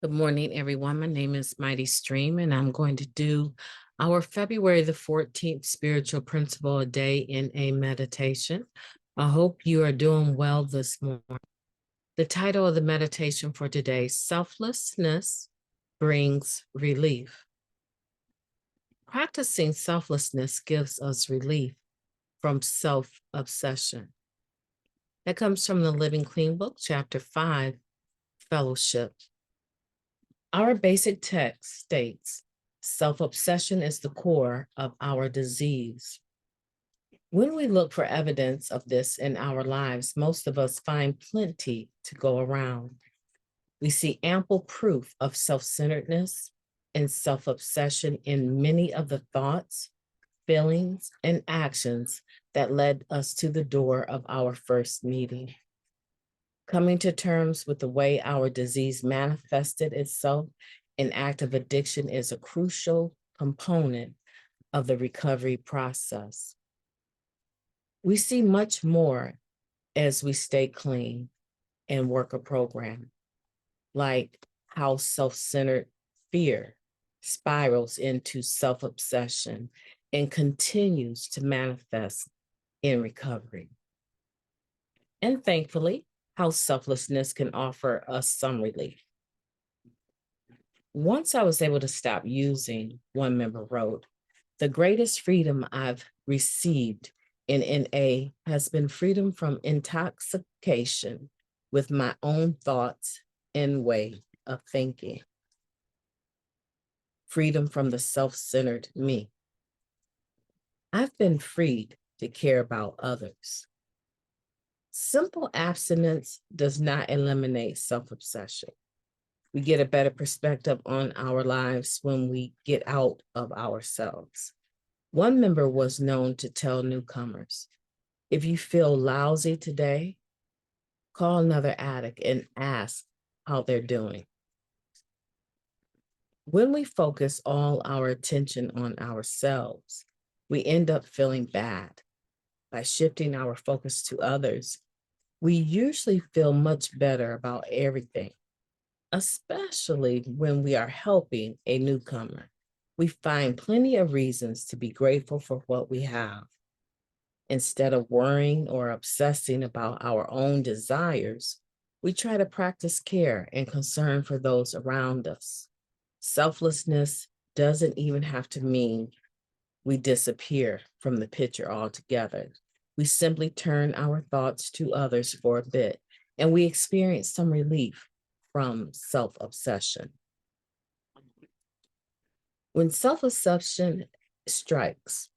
Good morning, everyone. My name is MightyStream, and I'm going to do our February the 14th spiritual principle a day in a meditation. I hope you are doing well this morning. The title of the meditation for today, Selflessness Brings Relief. Practicing selflessness gives us relief from self-obsession. That comes from the Living Clean Book, Chapter 5, Fellowship. Our basic text states, self-obsession is the core of our disease. When we look for evidence of this in our lives, most of us find plenty to go around. We see ample proof of self-centeredness and self-obsession in many of the thoughts, feelings, and actions that led us to the door of our first meeting. Coming to terms with the way our disease manifested itself in active addiction is a crucial component of the recovery process. We see much more as we stay clean and work a program, like how self-centered fear spirals into self-obsession and continues to manifest in recovery. And thankfully, how selflessness can offer us some relief. Once I was able to stop using, one member wrote, the greatest freedom I've received in NA has been freedom from intoxication with my own thoughts and way of thinking. Freedom from the self-centered me. I've been freed to care about others. Simple abstinence does not eliminate self-obsession. We get a better perspective on our lives when we get out of ourselves. One member was known to tell newcomers, if you feel lousy today, call another addict and ask how they're doing. When we focus all our attention on ourselves, we end up feeling bad. By shifting our focus to others, we usually feel much better about everything, especially when we are helping a newcomer. We find plenty of reasons to be grateful for what we have. Instead of worrying or obsessing about our own desires, we try to practice care and concern for those around us. Selflessness doesn't even have to mean we disappear from the picture altogether. We simply turn our thoughts to others for a bit, and we experience some relief from self-obsession. When self-obsession strikes,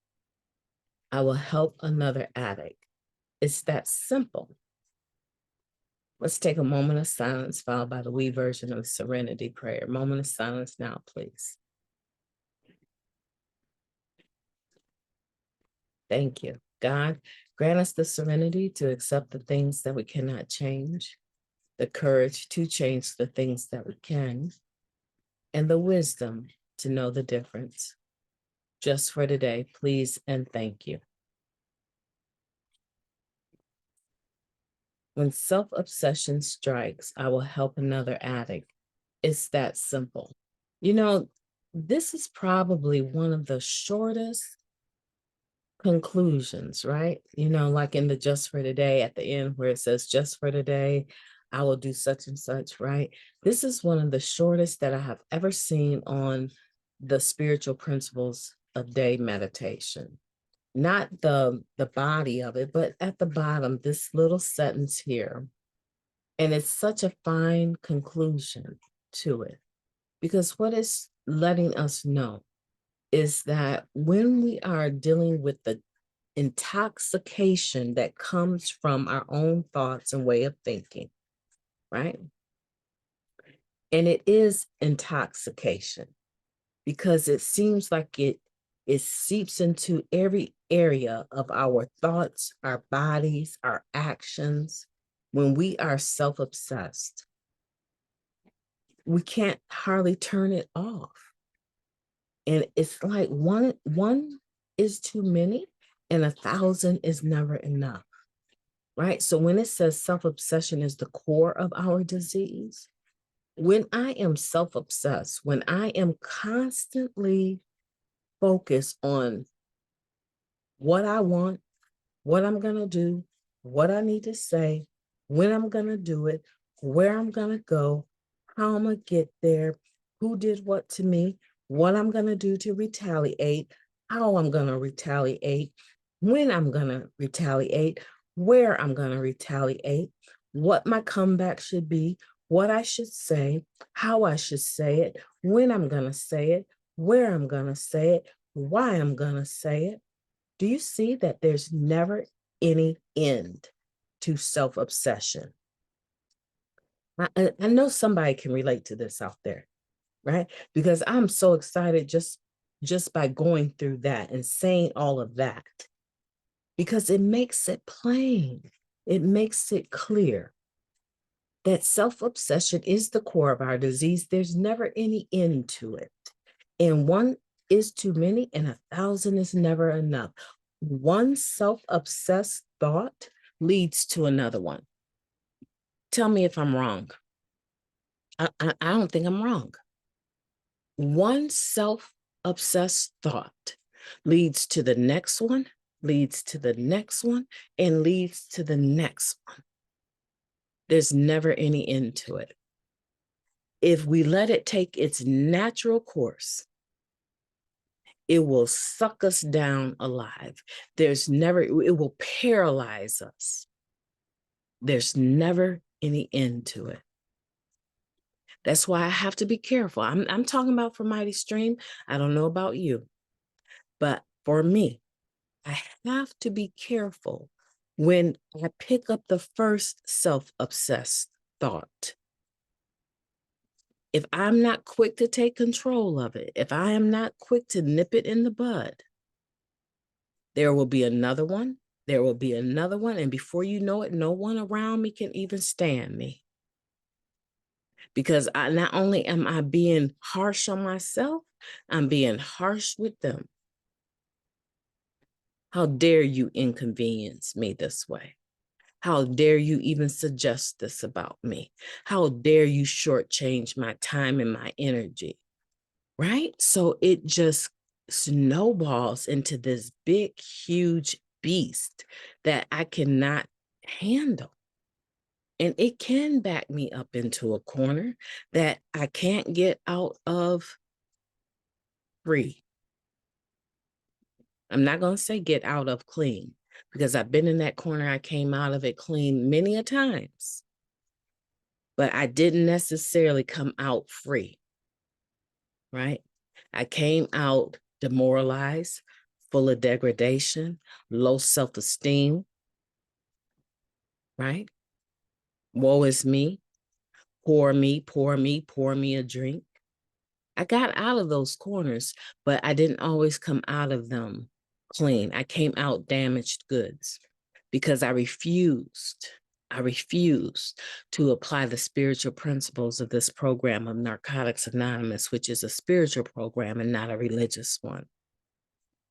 I will help another addict. It's that simple. Let's take a moment of silence, followed by the we version of the Serenity Prayer. Moment of silence now, please. Thank you. God, grant us the serenity to accept the things that we cannot change, the courage to change the things that we can, and the wisdom to know the difference. Just for today, please and thank you. When self-obsession strikes, I will help another addict. It's that simple. You know, this is probably one of the shortest conclusions, right? You know, like in the just for today at the end where it says just for today, I will do such and such, right? This is one of the shortest that I have ever seen on the spiritual principles of day meditation. Not the body of it, but at the bottom, this little sentence here. And it's such a fine conclusion to it, because what it's letting us know is that when we are dealing with the intoxication that comes from our own thoughts and way of thinking, right? And it is intoxication because it seems like it seeps into every area of our thoughts, our bodies, our actions. When we are self-obsessed, we can't hardly turn it off. And it's like one is too many and 1,000 is never enough, right? So when it says self-obsession is the core of our disease, When I am self-obsessed, when I am constantly focused on what I want, what I'm going to do, what I need to say, when I'm going to do it, where I'm going to go, how I'm going to get there, who did what to me, what I'm going to do to retaliate, how I'm going to retaliate, when I'm going to retaliate, where I'm going to retaliate, what my comeback should be, what I should say, how I should say it, when I'm going to say it, where I'm going to say it, why I'm going to say it. Do you see that there's never any end to self-obsession? I know somebody can relate to this out there, right? Because I'm so excited just by going through that and saying all of that, because it makes it plain. It makes it clear that self-obsession is the core of our disease. There's never any end to it. And one is too many, and 1,000 is never enough. One self-obsessed thought leads to another one. Tell me if I'm wrong. I don't think I'm wrong. One self-obsessed thought leads to the next one, leads to the next one, and leads to the next one. There's never any end to it. If we let it take its natural course, it will suck us down alive. It will paralyze us. There's never any end to it. That's why I have to be careful. I'm talking about for MightyStream. I don't know about you, but for me, I have to be careful when I pick up the first self-obsessed thought. If I'm not quick to take control of it, if I am not quick to nip it in the bud, there will be another one. There will be another one. And before you know it, no one around me can even stand me. Because not only am I being harsh on myself, I'm being harsh with them. How dare you inconvenience me this way? How dare you even suggest this about me? How dare you shortchange my time and my energy? Right? So it just snowballs into this big, huge beast that I cannot handle. And it can back me up into a corner that I can't get out of free. I'm not going to say get out of clean, because I've been in that corner. I came out of it clean many a times, but I didn't necessarily come out free, right? I came out demoralized, full of degradation, low self-esteem, right? Woe is me, pour me, pour me, pour me a drink. I got out of those corners, but I didn't always come out of them clean. I came out damaged goods because I refused to apply the spiritual principles of this program of Narcotics Anonymous, which is a spiritual program and not a religious one.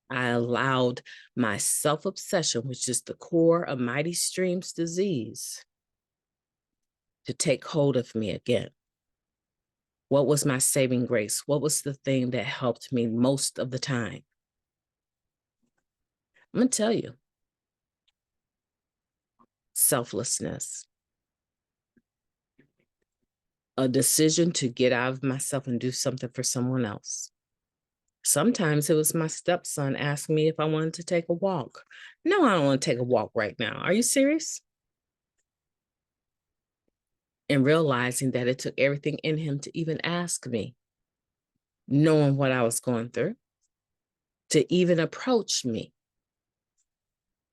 I allowed my self-obsession, which is the core of MightyStream's disease, to take hold of me again. What was my saving grace? What was the thing that helped me most of the time? I'm going to tell you. Selflessness. A decision to get out of myself and do something for someone else. Sometimes it was my stepson asking me if I wanted to take a walk. No, I don't want to take a walk right now. Are you serious? And realizing that it took everything in him to even ask me, knowing what I was going through, to even approach me.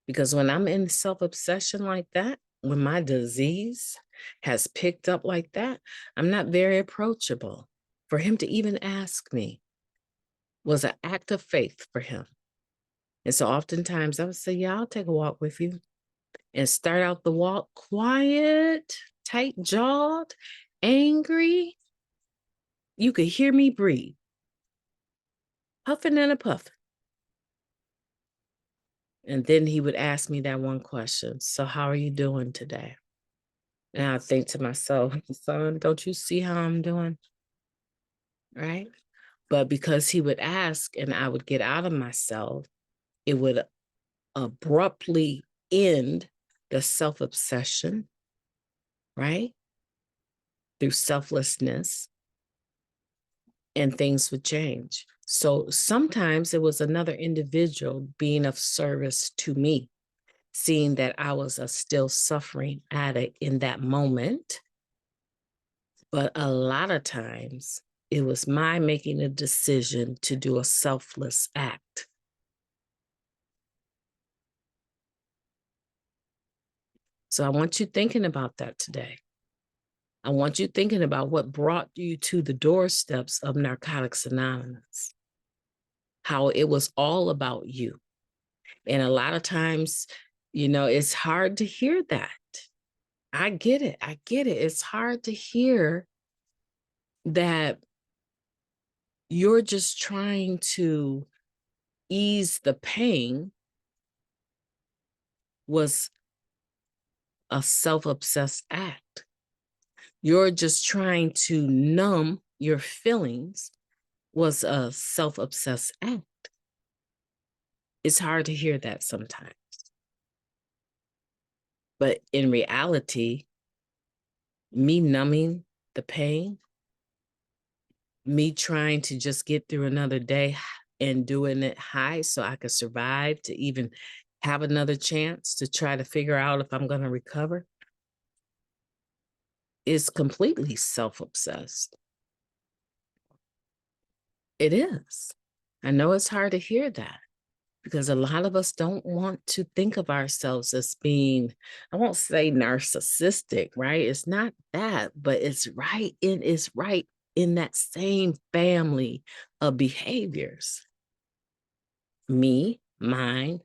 Because when I'm in self-obsession like that, when my disease has picked up like that, I'm not very approachable. For him to even ask me was an act of faith for him. And so oftentimes I would say, yeah, I'll take a walk with you. And start out the walk quiet, tight-jawed, angry. You could hear me breathe, huffing and a puffing. And then he would ask me that one question. So how are you doing today? And I think to myself, son, don't you see how I'm doing? Right? But because he would ask and I would get out of myself, it would abruptly end the self-obsession, right? Through selflessness, and things would change. So sometimes it was another individual being of service to me, seeing that I was a still suffering addict in that moment. But a lot of times it was my making a decision to do a selfless act. So I want you thinking about that today. I want you thinking about what brought you to the doorsteps of Narcotics Anonymous, how it was all about you. And a lot of times, it's hard to hear that. I get it. I get it. It's hard to hear that you're just trying to ease the pain was a self-obsessed act. You're just trying to numb your feelings was a self-obsessed act. It's hard to hear that sometimes. But in reality, me numbing the pain, me trying to just get through another day and doing it high so I could survive to even have another chance to try to figure out if I'm going to recover, is completely self-obsessed. It is. I know it's hard to hear that because a lot of us don't want to think of ourselves as being, I won't say narcissistic, right? It's not that, but it's right in that same family of behaviors. Me, mine,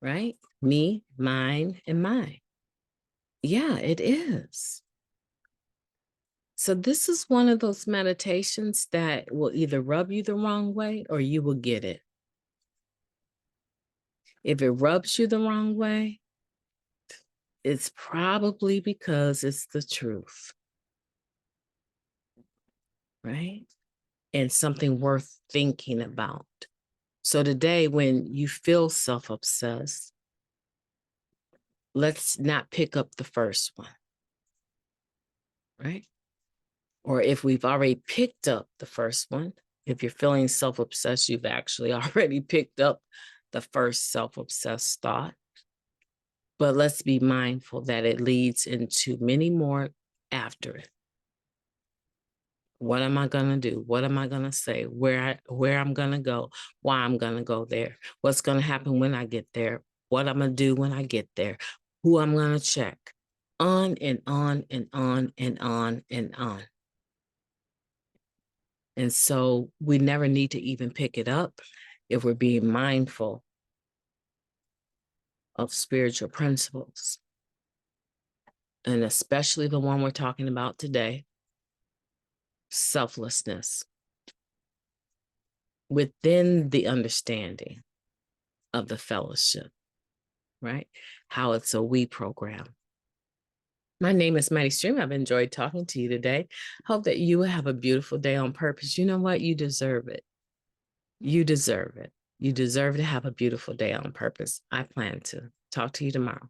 right? Me, mine, and mine. Yeah, it is. So this is one of those meditations that will either rub you the wrong way or you will get it. If it rubs you the wrong way, it's probably because it's the truth, right? And something worth thinking about. So today, when you feel self-obsessed, let's not pick up the first one, right? Or if we've already picked up the first one, if you're feeling self-obsessed, you've actually already picked up the first self-obsessed thought. But let's be mindful that it leads into many more after it. What am I going to do? What am I going to say? Where I'm going to go? Why I'm going to go there? What's going to happen when I get there? What I'm going to do when I get there? Who I'm going to check? On and on and on and on and on. And so we never need to even pick it up if we're being mindful of spiritual principles. And especially the one we're talking about today, selflessness, within the understanding of the fellowship, right? How it's a we program. My name is MightyStream. I've enjoyed talking to you today. Hope that you have a beautiful day on purpose. You know what? You deserve it. You deserve it. You deserve to have a beautiful day on purpose. I plan to. Talk to you tomorrow.